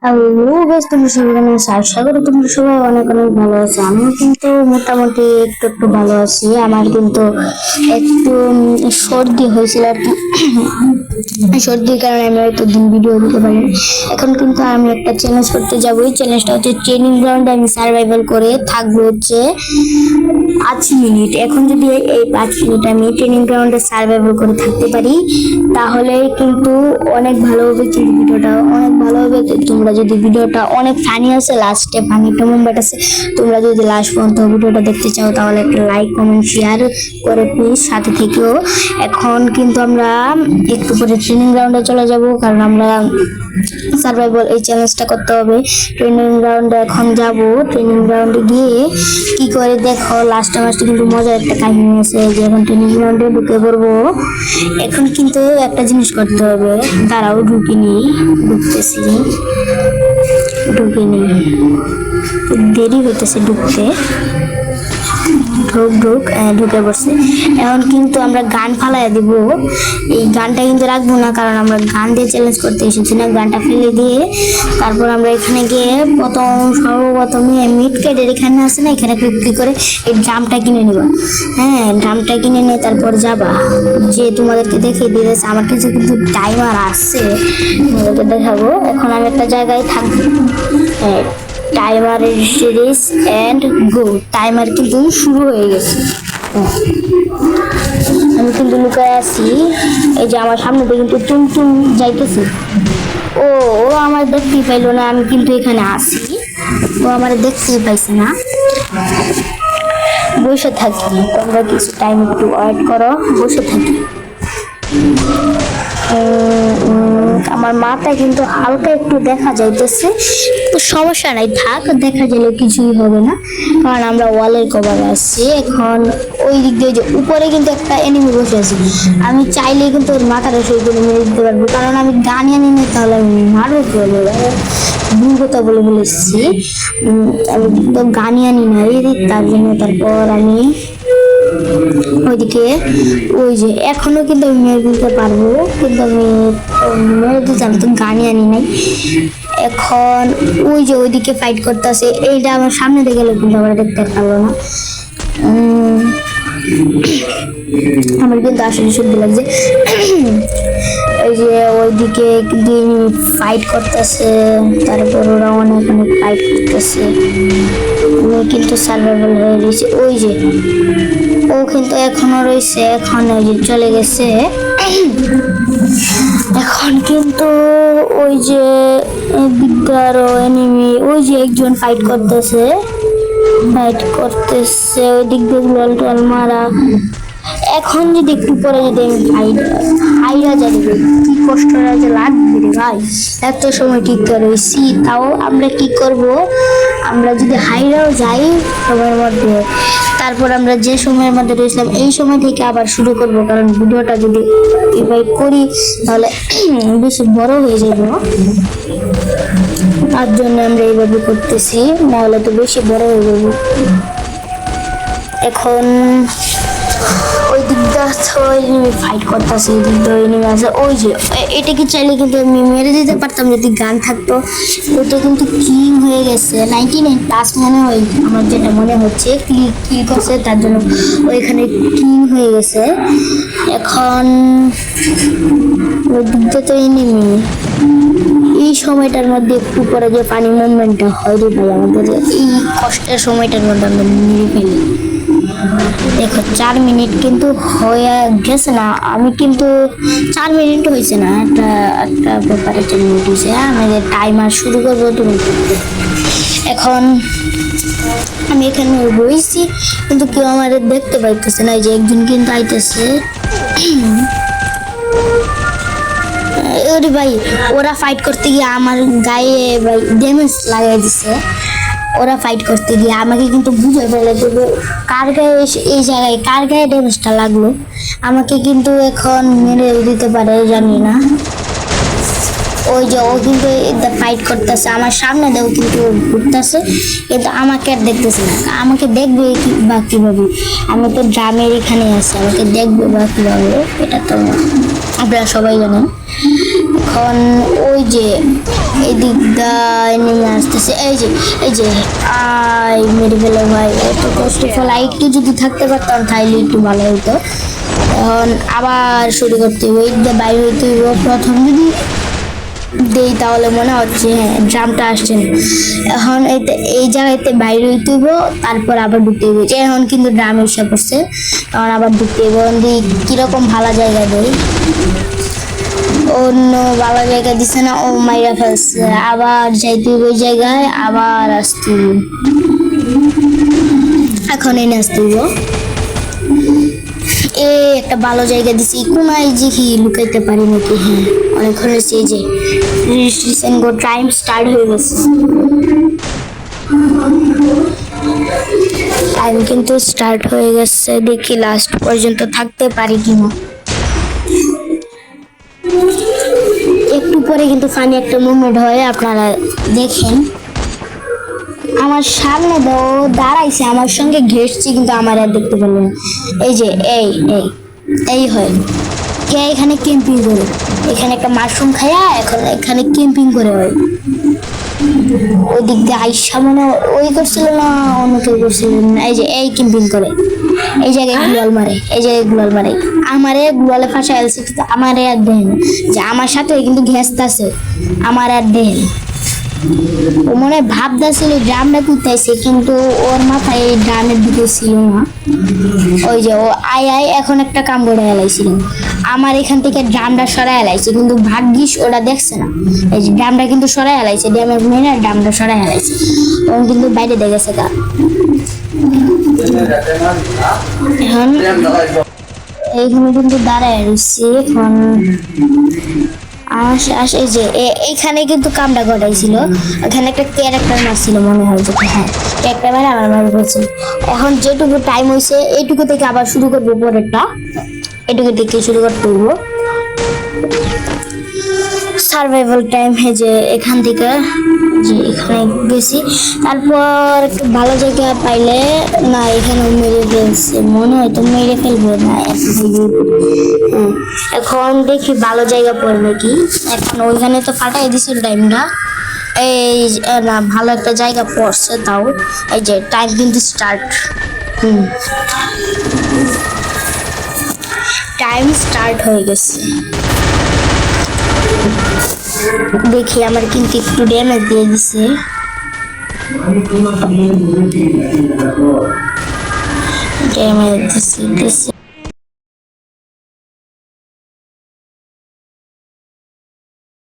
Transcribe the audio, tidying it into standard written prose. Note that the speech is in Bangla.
হ্যালো গাইস, তোমরা সবাই কেমন আছো? আশা করি তোমরা সবাই অনেক অনেক ভালো আছো। আমি কিন্তু মোটামুটি একটু একটু ভালো আছি। আমার কিন্তু একটু সর্দি হয়েছিল আর কি। সর্দির কারণে আমি হয়তো দিন ভিডিও দিতে পারি। এখন কিন্তু আমি একটা চ্যালেঞ্জ করতে যাবো। এই চ্যালেঞ্জটা হচ্ছে ট্রেনিং গ্রাউন্ডে আমি সার্ভাইভাল করে থাকবো হচ্ছে 5 মিনিট। এখন যদি এই 5 মিনিট আমি ট্রেনিং গ্রাউন্ডে সার্ভাইভাল করে থাকতে পারি, তাহলে কিন্তু অনেক ভালো হবে। কিন্তু ভিডিওটা অনেক ভালো হবে। তো তোমরা যদি ভিডিওটা অনেক ফানি আছে, লাস্টে ফানি একটা মুভমেন্ট আছে, তোমরা যদি লাস্ট পর্যন্ত ভিডিওটা দেখতে চাও তাহলে একটা লাইক কমেন্ট শেয়ার করে প্লিজ সাথে থেকেও। এখন কিন্তু আমরা একটু করে ট্রেনিং গ্রাউন্ডে চলে যাব, কারণ আমরা সার্ভাইভাল এই চ্যালেঞ্জটা করতে হবে। ট্রেনিং গ্রাউন্ডে এখন যাব। ট্রেনিং গ্রাউন্ডে গিয়ে কি করে দেখো, লাস্টে কিন্তু মজার একটা কাহিনী আছে যে এখন ট্রেনিং গ্রাউন্ডে ঢুকে পড়বো। এখন কিন্তু একটা জিনিস করতে হবে, দাঁড়াও ঢুকিনি, ঢুকতেছি, ঢুকিনি, দেরি হইতেছে ঢুকতে। ঢুকে পড়ছে। এখন কিন্তু আমরা গান ফালাই দিব। এই গানটা কিন্তু রাখবো না, কারণ আমরা গান দিয়ে চ্যালেঞ্জ করতে এসেছি না। গানটা ফেলে দিয়ে তারপর আমরা এখানে গিয়ে সর্বপ্রথমে মিড কেটের এখানে আছে না, এখানে ক্লিক করে এই ড্রামটা কিনে নিবা। হ্যাঁ, ড্রামটা কিনে নিয়ে তারপর যাবা। যে তোমাদেরকে দেখিয়ে দিয়েছে, আমার কাছে কিন্তু টাইমার আসছে, তোমাদেরকে দেখাবো। এখন আমি একটা জায়গায় থাকবো। হ্যাঁ, timer series and go. Timer কিন্তু শুরু হয়ে গেছে। আমি কিন্তু লুকায় আছি। এই যে আমার সামনে দিয়ে কিন্তু টুন যাইতেছে। ও ও আমার দেখতেই পাইলো না, আমি কিন্তু এখানে আছি। ও আমার দেখতেই পাইছে না। বসে থাকি, তোমরা কিছু টাইম একটু ওয়েট করো, বসে থাকি। আমার মাথা কিন্তু হালকা একটু দেখা যাইতেছে, তো সমস্যা নাই, থাক, দেখা গেলে কিছুই হবে না, কারণ আমরা ওয়ালের কভার আসছি। এখন ওই দিক দিয়ে যে উপরে কিন্তু একটা এনিমি বসে আছে, আমি চাইলে কিন্তু ওর মাথাটা সেই করে মেরে দিতে পারবো, কারণ আমি গান আনি না, তাহলে আমি মারবো বলবো, ভুল কথা বলে বলেছি। আমি তো গানই আনি নাই, তার জন্য তারপর আমি ওইদিকে ওই যে এখনো কিন্তু আমি মেরে দিতে পারবো, কিন্তু আমি মেরে দিতে, আমি তো গানই আনি নাই। এখন ওই যে ওইদিকে ফাইট করতেছে, এইটা আমার সামনে দেখে গেলে কিন্তু আমরা দেখতে পারবো না। আমার কিন্তু আসলে সত্যি লাগছে। এই যে ওইদিকে ফাইট করতেছে, তারপর ওরা অনেক অনেক ফাইট করতেছে। আমি কিন্তু সার্ভাইভাল হয়ে রয়েছে। ওই যে ও কিন্তু এখনো রয়েছে, এখন ওই যে চলে গেছে। এখন কিন্তু ওই যে বিদ্যার এনিমি, ওই যে একজন ফাইট করতেছে ওই দিক দিয়ে টল মারা। এখন যদি একটু পরে যদি আমি হাইরা যাবে, কি কষ্টটা যে লাগবে রে ভাই, এত সময় ঠিক রয়েছি। তাও আমরা কি করব, আমরা যদি হাইরাও যাই সময়ের মধ্যে, তারপর আমরা যে সময়ের মধ্যে রয়েছিলাম এই সময় থেকে আবার শুরু করব, কারণ ভিডিওটা যদি এভাবে করি তাহলে বেশি বড় হয়ে যাবে, তার জন্য আমরা এইভাবে করতেছি, নাহলে তো বেশি বড় হয়ে যাবে। এখন ওই দিকটা ফাইট করতেছে, ওই দিকটা এনিমি আছে। ওই যে এটাকে চাইলে কিন্তু আমি মেরে দিতে পারতাম যদি গান থাকতো। ওইটা কিন্তু কিং হয়ে গেছে, 99+ মনে হয়, আমার যেটা মনে হচ্ছে কিল করছে, তার জন্য ওইখানে কিং হয়ে গেছে। এখন ওই দিকটা তো এনিমি। এই সময়টার মধ্যে একটু পরে যে পানি মুভমেন্টটা হয় রে ভাই, আমাদের এই কষ্টের সময়টার মধ্যে আমরা মেরে ফেলি। দেখো 4 মিনিট কিন্তু হয়ে গেছে না, আমি কিন্তু 4 মিনিট হয়েছে না, একটা ব্যাপারে 4 মিনিট হয়েছে। আমাদের টাইমার শুরু করবো তুমি। এখন আমি এখানে রয়েছি, কিন্তু কেউ আমাদের দেখতে পাইতেছে না। যে একজন কিন্তু আইতেছে। ওরে ভাই, ওরা ফাইট করতে গিয়ে আমার গায়ে ভাই ড্যামেজ লাগাই দিছে। ওরা ফাইট করতে গিয়ে আমাকে কিন্তু বুঝে ফেলে দেবে কার গায়ে এই জায়গায় কার গায়ে ড্যামেজটা লাগলো। আমাকে কিন্তু এখন মেরে দিতে পারে, জানি না। ওই যে ও কিন্তু ফাইট করতেছে আমার সামনে, দেও কিন্তু ঘুরতেছে, কিন্তু আমাকে আর দেখতেছে না। আমাকে দেখবে বা কিভাবে, আমি তো ড্রামের এখানে আছি, আমাকে দেখবে বা কিভাবে, এটা তো আপনারা সবাই জানেন। এখন ওই যে এদিক দায় নেমে আসতেছে, এই যে আই মেরে ফেলে ভাই। এত কষ্ট ফল একটু যদি থাকতে পারতাম তাইলে একটু ভালো হতো। এখন আবার শুরু করতে হইব, এই দিয়ে বাইরে হইতে হইব। প্রথম যদি দেই তাহলে মনে হচ্ছে হ্যাঁ ড্রামটা আসছে না। এখন এই জায়গাতে বাইরে হইতে হইব, তারপর আবার ঢুকতে হইব। এখন কিন্তু ড্রাম এসে পড়ছে, তখন আবার ঢুকতে হইব। কিরকম ভালো জায়গা দেয়, অন্য ভালো জায়গা দিছে না, ও মাইরা ফেলছে। আবার যাইতে হইব ওই জায়গায়, আবার আসতে হইব। এখন এনে আসতে হইব। একটা ভালো জায়গা দিছি, কোনায় যে কি লুকাইতে পারি নাকি। হ্যাঁ অনেকক্ষণ হয়েছে। এই যে রেজিস্ট্রেশন গো টাইম স্টার্ট হয়ে গেছে, টাইম কিন্তু স্টার্ট হয়ে গেছে। দেখি লাস্ট পর্যন্ত থাকতে পারি কিনা। একটু পরে কিন্তু ফানি একটা মুভমেন্ট হয়, আপনারা দেখেন। আমার সামনে দাঁড়াইছে, আমার সঙ্গে ঘেসছে, কিন্তু আমার আর দেখতে পেল না। এই যে এই হয় কে এখানে ক্যাম্পিং করে, এখানে একটা মাশরুম খায়া এখন এখানে ক্যাম্পিং করে হয়। ওই দিক দিয়ে আইসা মনে ওই করছিল না, অন্য কেউ করছিল না। এই যে এই ক্যাম্পিং করে, এই জায়গায় গুলাল মারে, এই জায়গায় গুলাল মারে। আমারে গুলালে ফাঁসা এলছে, কিন্তু আমারে আর দেন যে আমার সাথে কিন্তু ঘেঁচতেছে, আমার আর দেন। ও মনে ভাবতেছিল ড্রামটা তুলতেছে, কিন্তু ওর মাথায় এই ড্রামের দিকে ছিল না। ওই যে ও এখন একটা কাম করে এলাইছিল, আমার এখান থেকে ড্রামটা সরাই এলাইছে, কিন্তু ভাগ্যিস ওরা দেখছে না। এই যে ড্রামটা কিন্তু সরাই এলাইছে, ড্রামের মেনে ড্রামটা সরাই এলাইছে, ও কিন্তু বাইরে দেখেছে। এখন এইখানে কিন্তু দাঁড়ায় রয়েছে। এখন এই যে এইখানে কিন্তু কামটা ঘটাইছিল, ওখানে একটা ক্যারেক্টার মারছিল মনে হয়, যে হ্যাঁ ক্যারেক্টার মানে আমার মারি বলছিল। এখন যেটুকু টাইম হয়েছে এইটুকু থেকে আবার শুরু করবো, পরেরটা এটুকু থেকে শুরু করতে হইব। Survival time. যে এখান থেকে যে এখানে গেছি, তারপর একটু ভালো জায়গা পাইলে না, এখানে মেরে ফেলছে মনে হয়, তো মেরে ফেলবে না। এখন দেখি ভালো জায়গা পড়বে কি। এখন ওইখানে তো ফাটাই দিছিল টাইমটা, এই না ভালো একটা জায়গা পড়ছে তাও। এই যে টাইম কিন্তু স্টার্ট, টাইম স্টার্ট হয়ে গেছে। দেখি আমার কিন্তু একটু ড্যামেজ দিয়ে দিছে। ড্যামেজ দিছে